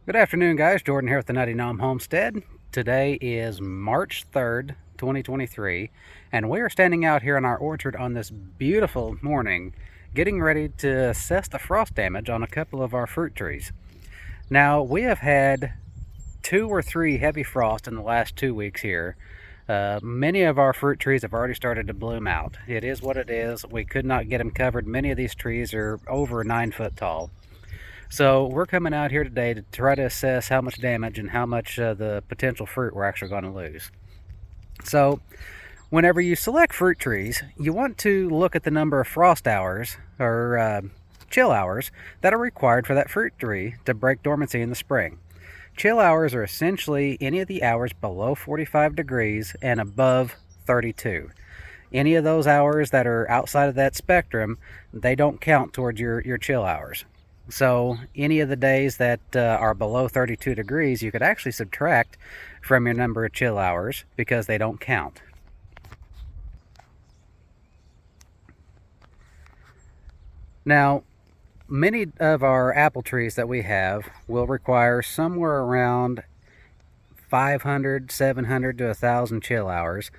Good afternoon, guys. Jordan here with the Nutty Gnome Homestead. Today is March 3rd, 2023, and we are standing out here in our orchard on this beautiful morning, getting ready to assess the frost damage on a couple of our fruit trees. Now, we have had 2 or 3 heavy frost in the last 2 weeks here. Many of our fruit trees have already started to bloom out. It is what it is. We could not get them covered. Many of these trees are over 9 foot tall. So we're coming out here today to try to assess how much damage and how much the potential fruit we're actually going to lose. So whenever you select fruit trees, you want to look at the number of frost hours or chill hours that are required for that fruit tree to break dormancy in the spring. Chill hours are essentially any of the hours below 45 degrees and above 32. Any of those hours that are outside of that spectrum, they don't count towards your chill hours. So any of the days that are below 32 degrees, you could actually subtract from your number of chill hours because they don't count. Now, many of our apple trees that we have will require somewhere around 500, 700 to 1,000 chill hours.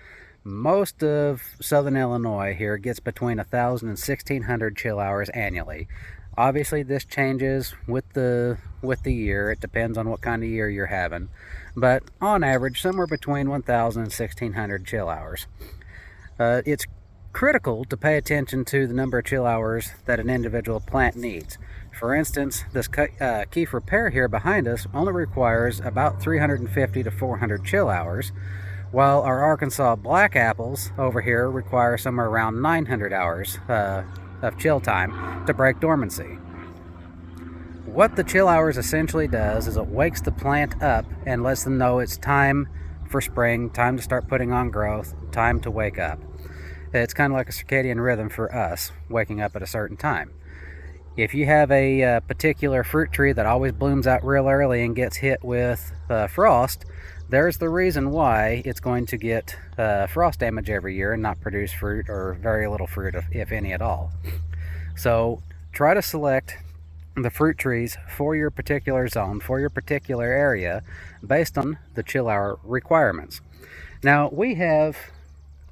Most of southern Illinois here gets between 1,000 and 1,600 chill hours annually. Obviously, this changes with the year. It depends on what kind of year you're having, but on average, somewhere between 1,000 and 1,600 chill hours. It's critical to pay attention to the number of chill hours that an individual plant needs. For instance, this Kiefer pear here behind us only requires about 350 to 400 chill hours, while our Arkansas black apples over here require somewhere around 900 hours of chill time to break dormancy. What the chill hours essentially does is it wakes the plant up and lets them know it's time for spring, time to start putting on growth, time to wake up. It's kind of like a circadian rhythm for us, waking up at a certain time. If you have a particular fruit tree that always blooms out real early and gets hit with frost, there's the reason why it's going to get frost damage every year and not produce fruit, or very little fruit, if any at all. So try to select the fruit trees for your particular zone, for your particular area, based on the chill hour requirements. Now, we have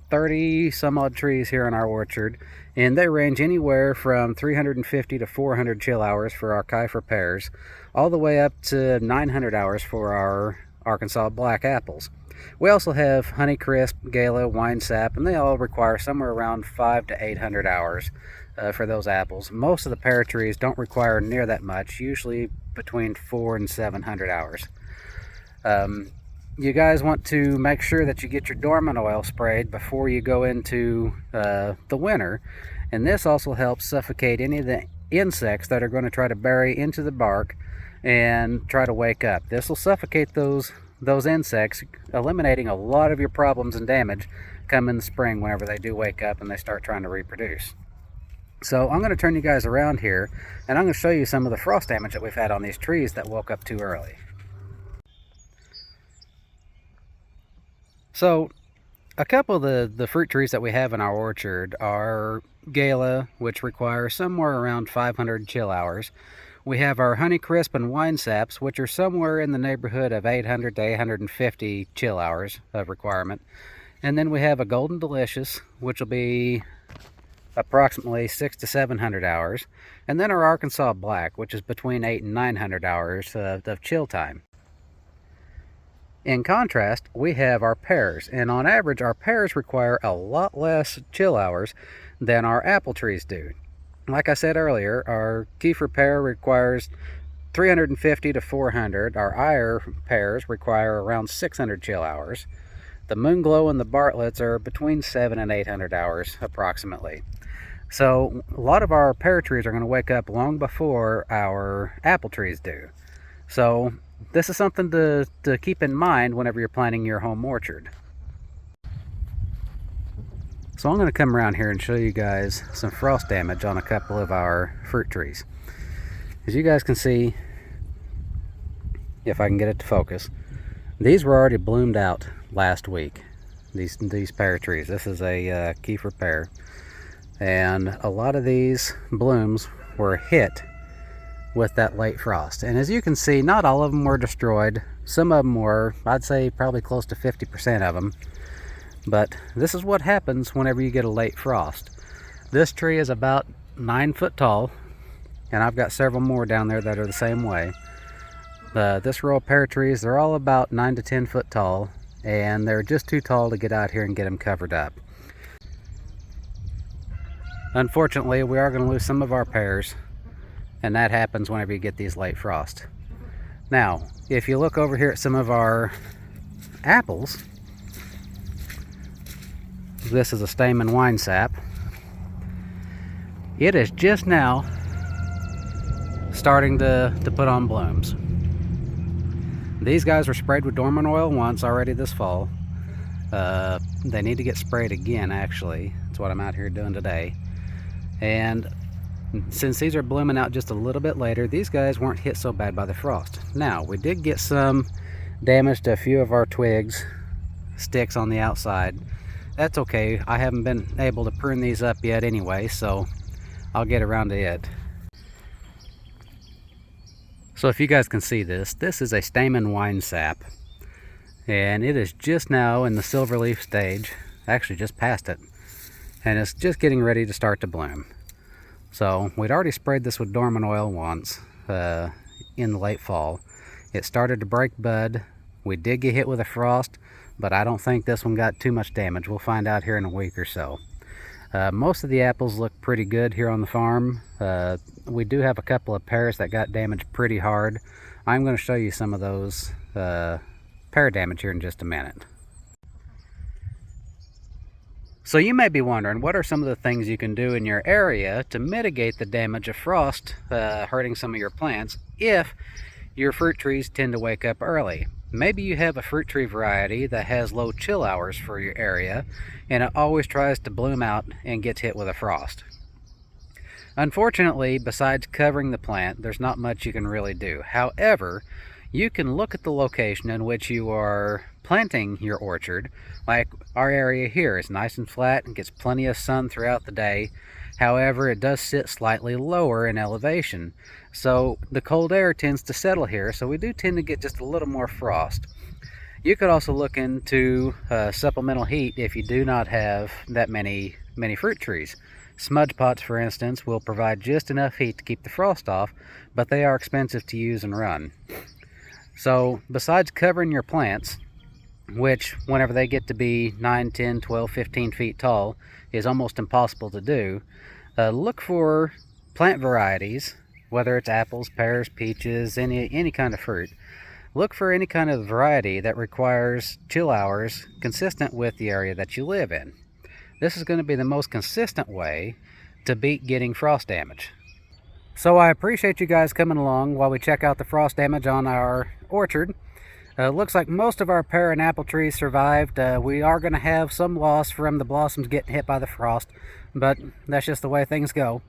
30 some odd trees here in our orchard, and they range anywhere from 350 to 400 chill hours for our Kiefer pears, all the way up to 900 hours for our Arkansas black apples. We also have Honeycrisp, Gala, Winesap, and they all require somewhere around 500 to 800 hours for those apples. Most of the pear trees don't require near that much, usually between 400 and 700 hours. You guys want to make sure that you get your dormant oil sprayed before you go into the winter, and this also helps suffocate any of the insects that are going to try to bury into the bark and try to wake up. This will suffocate those insects, eliminating a lot of your problems and damage come in the spring whenever they do wake up and they start trying to reproduce. So I'm going to turn you guys around here, and I'm going to show you some of the frost damage that we've had on these trees that woke up too early. So a couple of the fruit trees that we have in our orchard are Gala, which require somewhere around 500 chill hours. We have our Honeycrisp and Winesaps, which are somewhere in the neighborhood of 800 to 850 chill hours of requirement. And then we have a Golden Delicious, which will be approximately 600 to 700 hours. And then our Arkansas Black, which is between 800 and 900 hours of chill time. In contrast, we have our pears, and on average, our pears require a lot less chill hours than our apple trees do. Like I said earlier, our Kiefer pear requires 350 to 400. Our Eyre pears require around 600 chill hours. The Moonglow and the Bartletts are between 700 and 800 hours approximately. So a lot of our pear trees are going to wake up long before our apple trees do. So this is something to keep in mind whenever you're planting your home orchard. So I'm going to come around here and show you guys some frost damage on a couple of our fruit trees. As you guys can see, if I can get it to focus, these were already bloomed out last week, these pear trees. This is a Kiefer pear, and a lot of these blooms were hit with that late frost. And as you can see, not all of them were destroyed. Some of them were. I'd say probably close to 50% of them. But this is what happens whenever you get a late frost. This tree is about 9 foot tall, and I've got several more down there that are the same way. This row of pear trees, they're all about 9 to 10 foot tall, and they're just too tall to get out here and get them covered up. Unfortunately, we are going to lose some of our pears, and that happens whenever you get these late frosts. Now, if you look over here at some of our apples, this is a stamen wine sap. It is just now starting to put on blooms. These guys were sprayed with dormant oil once already this fall. They need to get sprayed again, actually. That's what I'm out here doing today. And since these are blooming out just a little bit later, these guys weren't hit so bad by the frost. Now, we did get some damage to a few of our twigs, sticks on the outside. That's okay. I haven't been able to prune these up yet anyway, so I'll get around to it. So if you guys can see this, this is a stamen wine sap, and it is just now in the silver leaf stage, actually just past it, and it's just getting ready to start to bloom. So we'd already sprayed this with dormant oil once in the late fall. It started to break bud. We did get hit with a frost, but I don't think this one got too much damage. We'll find out here in a week or so. Most of the apples look pretty good here on the farm. We do have a couple of pears that got damaged pretty hard. I'm going to show you some of those pear damage here in just a minute. So you may be wondering, what are some of the things you can do in your area to mitigate the damage of frost hurting some of your plants if your fruit trees tend to wake up early? Maybe you have a fruit tree variety that has low chill hours for your area, and it always tries to bloom out and gets hit with a frost. Unfortunately, besides covering the plant, there's not much you can really do. However, you can look at the location in which you are planting your orchard. Like our area here is nice and flat and gets plenty of sun throughout the day. However, it does sit slightly lower in elevation, so the cold air tends to settle here, so we do tend to get just a little more frost. You could also look into supplemental heat if you do not have that many fruit trees. Smudge pots, for instance, will provide just enough heat to keep the frost off, but they are expensive to use and run. So besides covering your plants, which whenever they get to be 9, 10, 12, 15 feet tall is almost impossible to do, look for plant varieties, whether it's apples, pears, peaches, any kind of fruit. Look for any kind of variety that requires chill hours consistent with the area that you live in. This is going to be the most consistent way to beat getting frost damage. So I appreciate you guys coming along while we check out the frost damage on our orchard. Looks like most of our pear and apple trees survived. We are going to have some loss from the blossoms getting hit by the frost, but that's just the way things go.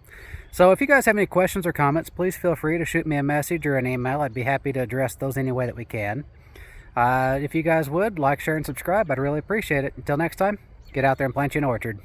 So if you guys have any questions or comments, please feel free to shoot me a message or an email. I'd be happy to address those any way that we can. If you guys would like, share, and subscribe, I'd really appreciate it. Until next time, get out there and plant you an orchard.